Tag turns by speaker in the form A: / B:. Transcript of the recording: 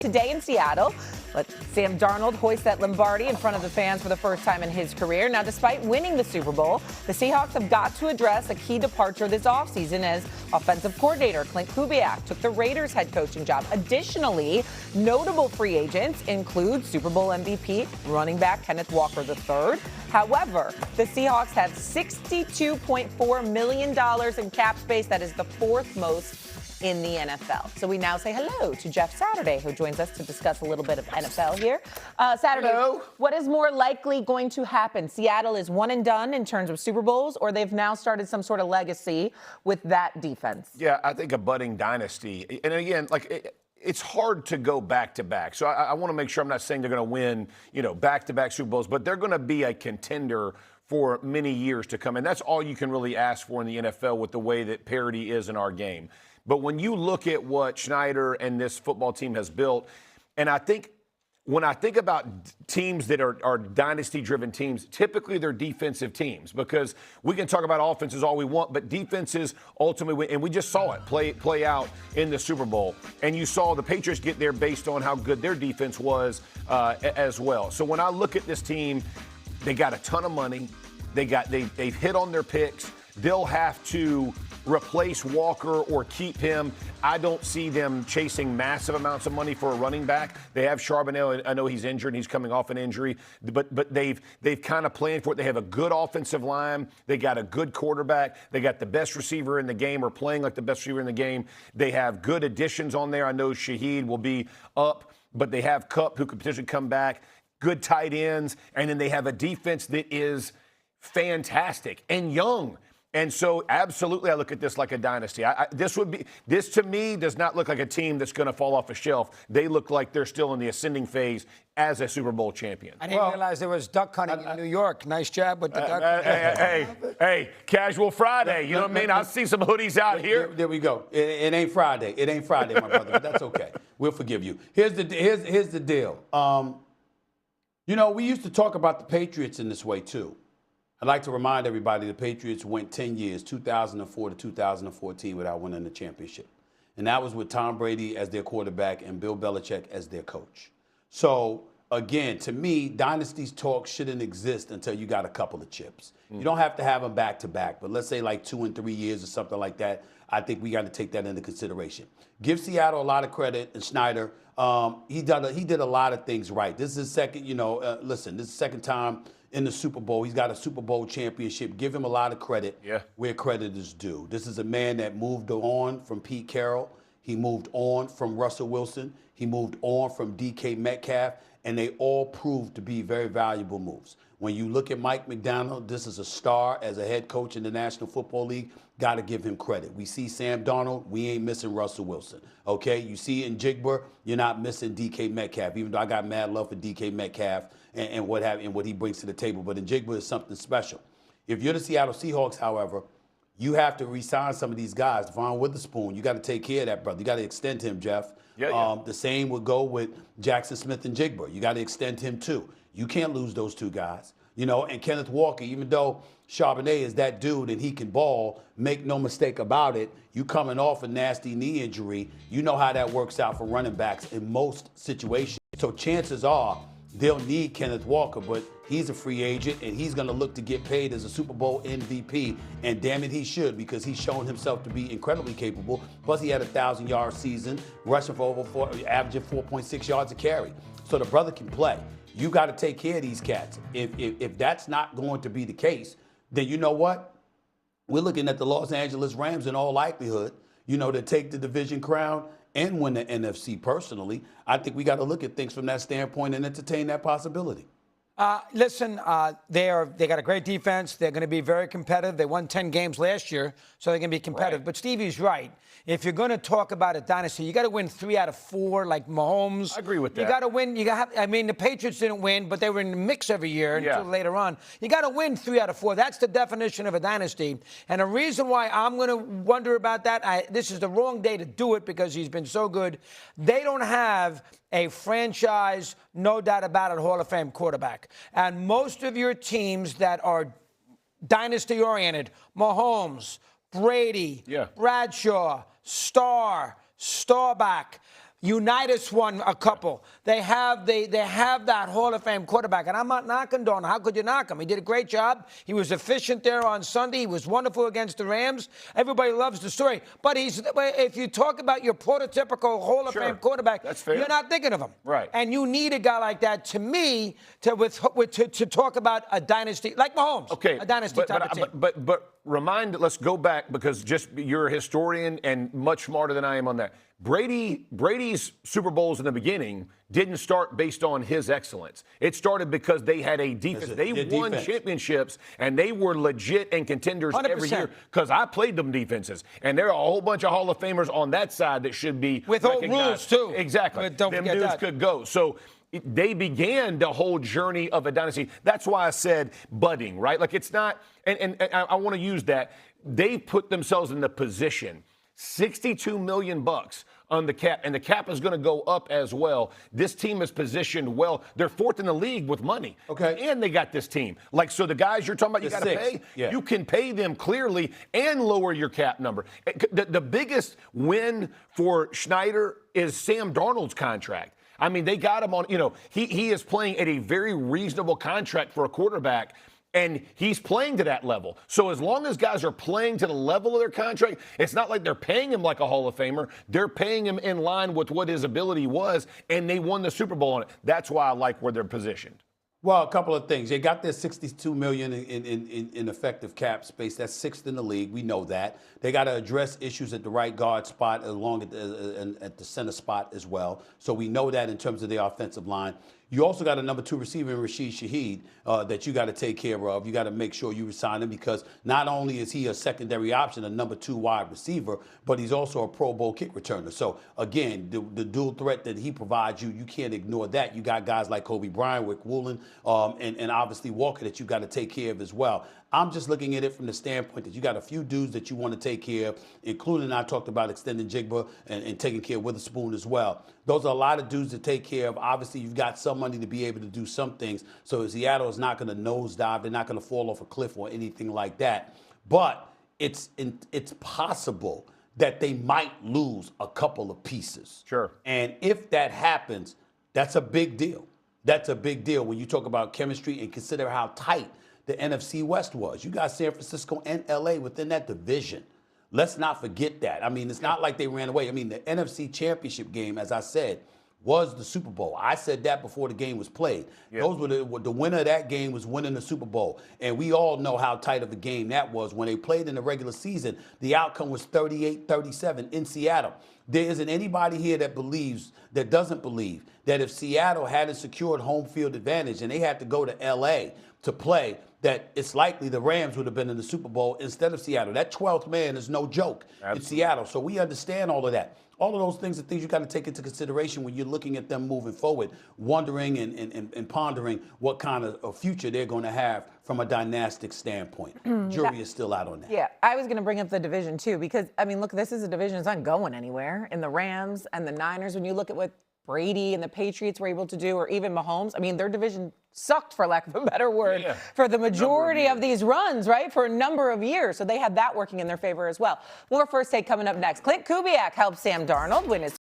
A: Today in Seattle, let Sam Darnold hoist that Lombardi in front of the fans for the first time in his career. Now, despite winning the Super Bowl, the Seahawks have got to address a key departure this offseason as offensive coordinator Clint Kubiak took the Raiders head coaching job. Additionally, notable free agents include Super Bowl MVP running back Kenneth Walker III. However, the Seahawks have $62.4 million in cap space. That is the fourth most in the NFL. So we now say hello to Jeff Saturday, who joins us to discuss a little bit of NFL here. Saturday, hello. What is more likely going to happen? Seattle is one and done in terms of Super Bowls, or they've now started some sort of legacy with that defense?
B: Yeah, I think a budding dynasty. And again, it's hard to go back-to-back. So I want to make sure I'm not saying they're going to win, back-to-back Super Bowls, but they're going to be a contender for many years to come. And that's all you can really ask for in the NFL with the way that parity is in our game. But when you look at what Schneider and this football team has built, and I think when I think about teams that are dynasty-driven teams, typically they're defensive teams because we can talk about offenses all we want, but defenses ultimately win. And we just saw it play out in the Super Bowl. And you saw the Patriots get there based on how good their defense was as well. So when I look at this team, they got a ton of money. They've hit on their picks. They'll have to replace Walker or keep him. I don't see them chasing massive amounts of money for a running back. They have Charbonnet. I know he's injured and he's coming off an injury, but they've kind of planned for it. They have a good offensive line. They got a good quarterback. They got the best receiver in the game or playing like the best receiver in the game. They have good additions on there. I know Shaheed will be up, but they have Kupp who could potentially come back. Good tight ends. And then they have a defense that is fantastic and young. And so, absolutely, I look at this like a dynasty. This to me does not look like a team that's going to fall off a shelf. They look like they're still in the ascending phase as a Super Bowl champion.
C: I didn't realize there was duck hunting in New York. Nice job with the duck hunting.
B: Hey, casual Friday. You know what I mean? I see some hoodies out here.
D: There we go. It ain't Friday. It ain't Friday, my brother, but that's okay. We'll forgive you. Here's the deal. We used to talk about the Patriots in this way, too. I'd like to remind everybody the Patriots went 10 years, 2004 to 2014, without winning the championship. And that was with Tom Brady as their quarterback and Bill Belichick as their coach. So, again, to me, dynasties talk shouldn't exist until you got a couple of chips. You don't have to have them back-to-back, but let's say like 2 and 3 years or something like that. I think we got to take that into consideration. Give Seattle a lot of credit, and Schneider, he did a lot of things right. This is his second, this is the second time in the Super Bowl. He's got a Super Bowl championship. Give him a lot of credit where credit is due. This is a man that moved on from Pete Carroll. He moved on from Russell Wilson. He moved on from DK Metcalf, and they all proved to be very valuable moves. When you look at Mike McDonald, this is a star as a head coach in the National Football League. Got to give him credit. We see Sam Darnold. We ain't missing Russell Wilson. Okay, you see in Jigba, you're not missing DK Metcalf, even though I got mad love for DK Metcalf and what he brings to the table. But in Jigba is something special. If you're the Seattle Seahawks, however, you have to re-sign some of these guys. Devon Witherspoon, you got to take care of that, brother. You got to extend him, Jeff. The same would go with Jackson Smith and Jigba. You got to extend him, too. You can't lose those two guys. And Kenneth Walker, even though Charbonnet is that dude and he can ball, make no mistake about it, you coming off a nasty knee injury, you know how that works out for running backs in most situations. So chances are they'll need Kenneth Walker, but he's a free agent and he's going to look to get paid as a Super Bowl MVP. And damn it, he should, because he's shown himself to be incredibly capable. Plus, he had a 1,000-yard season, rushing for averaging 4.6 yards a carry. So the brother can play. You got to take care of these cats. If that's not going to be the case, then you know what? We're looking at the Los Angeles Rams in all likelihood, to take the division crown and win the NFC personally. I think we got to look at things from that standpoint and entertain that possibility.
C: Listen, they got a great defense. They're going to be very competitive. They won 10 games last year, so they're going to be competitive. Right. But Stevie's right. If you're going to talk about a dynasty, you got to win 3 out of 4, like Mahomes.
B: I agree with that.
C: You got to win. The Patriots didn't win, but they were in the mix every year until later on. You got to win 3 out of 4. That's the definition of a dynasty. And the reason why I'm going to wonder about that, this is the wrong day to do it because he's been so good. They don't have a franchise, no doubt about it, Hall of Fame quarterback. And most of your teams that are dynasty-oriented, Mahomes, Brady, Bradshaw, Starbuck, Unitas won a couple. They have that Hall of Fame quarterback, and I'm not knocking Darnold. How could you knock him? He did a great job. He was efficient there on Sunday. He was wonderful against the Rams. Everybody loves the story. But if you talk about your prototypical Hall of Fame quarterback,
B: that's fair.
C: You're not thinking of him.
B: Right.
C: And you need a guy like that, to me, to talk about a dynasty like Mahomes.
B: Okay.
C: A dynasty type of team.
B: But let's go back, because just you're a historian and much smarter than I am on that. Brady's Super Bowls in the beginning didn't start based on his excellence. It started because they had a defense. They won championships, and they were legit and contenders
C: 100%.
B: every year, because I played them defenses. And there are a whole bunch of Hall of Famers on that side that should be
C: with old rules, too.
B: Exactly.
C: But don't
B: them
C: forget
B: dudes
C: that.
B: could go. So they began the whole journey of a dynasty. That's why I said budding, right? Like, it's not, and I want to use that. They put themselves in the position. $62 million on the cap, and the cap is going to go up as well. This team is positioned well. They're fourth in the league with money.
D: Okay.
B: And they got this team. Like, so the guys you're talking about, you got to pay.
D: Yeah.
B: You can pay them clearly and lower your cap number. The biggest win for Schneider is Sam Darnold's contract. I mean, they got him on, he is playing at a very reasonable contract for a quarterback. And he's playing to that level. So as long as guys are playing to the level of their contract, it's not like they're paying him like a Hall of Famer. They're paying him in line with what his ability was, and they won the Super Bowl on it. That's why I like where they're positioned.
D: Well, a couple of things. They got their $62 million in effective cap space. That's sixth in the league. We know that. They got to address issues at the right guard spot, along at the center spot as well. So we know that in terms of the offensive line. You also got a number 2 receiver in Rashid Shaheed that you got to take care of. You got to make sure you resign him, because not only is he a secondary option, a number 2 wide receiver, but he's also a Pro Bowl kick returner. So, again, the dual threat that he provides you can't ignore that. You got guys like Kobe Bryant, Rick Woolen, and obviously Walker that you got to take care of as well. I'm just looking at it from the standpoint that you got a few dudes that you want to take care of, including I talked about extending Jigba and taking care of Witherspoon as well. Those are a lot of dudes to take care of. Obviously, you've got some money to be able to do some things. So Seattle is not going to nosedive. They're not going to fall off a cliff or anything like that. But it's possible that they might lose a couple of pieces.
B: Sure.
D: And if that happens, that's a big deal. That's a big deal when you talk about chemistry and consider how tight the NFC West was. You got San Francisco and LA within that division. Let's not forget that. I mean, it's not like they ran away. I mean, the NFC Championship game, as I said, was the Super Bowl. I said that before the game was played. Yep. Those were the winner of that game was winning the Super Bowl. And we all know how tight of a game that was. When they played in the regular season, the outcome was 38-37 in Seattle. There isn't anybody here that doesn't believe that if Seattle hadn't secured home field advantage and they had to go to LA to play, that it's likely the Rams would have been in the Super Bowl instead of Seattle. That 12th man is no joke in Seattle. So we understand all of that. All of those things are things you got to take into consideration when you're looking at them moving forward, wondering and pondering what kind of a future they're going to have from a dynastic standpoint. Jury is still out on that.
A: Yeah, I was going to bring up the division, too, because, I mean, look, this is a division that's not going anywhere. In the Rams and the Niners, when you look at what Brady and the Patriots were able to do, or even Mahomes, I mean, their division sucked, for lack of a better word, for the majority of these runs, right, for a number of years. So they had that working in their favor as well. More First Take coming up next. Clint Kubiak helped Sam Darnold win his